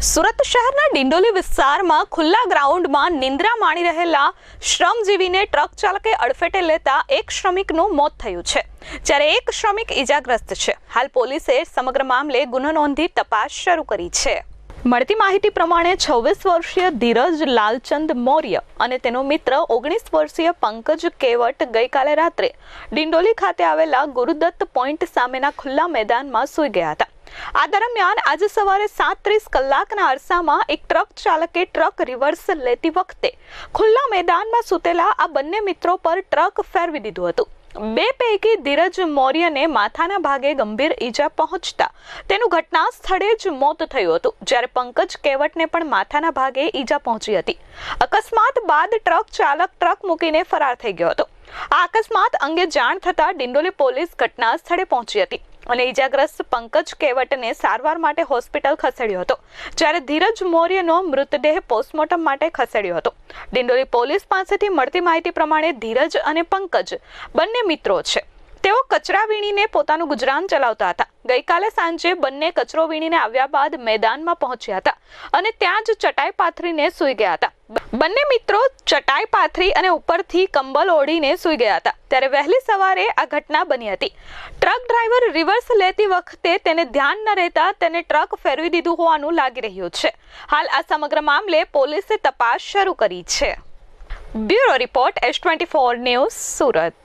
સુરત શહેરના ડિંડોલી વિસ્તારમાં ખુલ્લા ગ્રાઉન્ડમાં નિંદ્રા માણી રહેલા શ્રમજીવીને ટ્રક ચાલકે અડફેટે લેતા એક શ્રમિકનું મોત થયું છે, જ્યારે એક શ્રમિક ઈજાગ્રસ્ત છે। હાલ પોલીસે સમગ્ર મામલે ગુનો નોંધી તપાસ શરૂ કરી છે। મળતી માહિતી પ્રમાણે 26 વર્ષીય ધીરજ લાલચંદ મૌર્ય અને તેનો મિત્ર 19 વર્ષીય પંકજ કેવટ ગઈકાલે રાત્રે ડિંડોલી ખાતે આવેલા ગુરુદત્ત પોઈન્ટ સામેના ખુલ્લા મેદાનમાં સૂઈ ગયા હતા। આ દરમિયાન આજે સવારે 7:30 કલાકના અરસામાં એક ટ્રક ચાલકે ટ્રક રિવર્સ લેતી વખતે ખુલ્લા મેદાનમાં સૂતેલા આ બંને મિત્રો પર ટ્રક ફેરવી દીધું હતું। બે પૈકી ધીરજ મૌર્યને માથાના ભાગે ગંભીર ઈજા પહોંચતા તેનું ઘટના સ્થળે જ મોત થયું હતું, જ્યારે પંકજ કેવટને પણ માથાના ભાગે ઈજા પહોંચી હતી। અકસ્માત બાદ ટ્રક ચાલક ટ્રક મૂકીને ફરાર થઈ ગયો હતો। આ અકસ્માત અંગે જાણ થતાં ડિંડોલી પોલીસ ઘટના સ્થળે પહોંચી હતી અને ઈજાગ્રસ્ત પંકજ કેવટને સારવાર માટે હોસ્પિટલ ખસેડ્યો હતો, જ્યારે ધીરજ મૌર્યનો મૃતદેહ પોસ્ટમોર્ટમ માટે ખસેડ્યો હતો। ડિંડોલી પોલીસ પાસેથી મળતી માહિતી પ્રમાણે ધીરજ અને પંકજ બંને મિત્રો છે। તેઓ કચરા વીણીને પોતાનું ગુજરાન ચલાવતા હતા। ગઈકાલે સાંજે બંને કચરો વીણીને આવ્યા બાદ મેદાનમાં પહોંચ્યા હતા અને ત્યાં જ ચટાઈ પાથરીને સૂઈ ગયા હતા। બંને મિત્રો ચટાઈ પાથરી અને ઉપરથી કંબલ ઓઢીને સૂઈ ગયા હતા, ત્યારે વહેલી સવારે આ ઘટના બની હતી। ટ્રક ડ્રાઈવર રિવર્સ લેતી વખતે તેને ધ્યાન ન રહેતા તેને ટ્રક ફેરવી દીધું હોવાનું લાગી રહ્યું છે। હાલ આ સમગ્ર મામલે પોલીસે તપાસ શરૂ કરી છે। Bureau report S24 news Surat.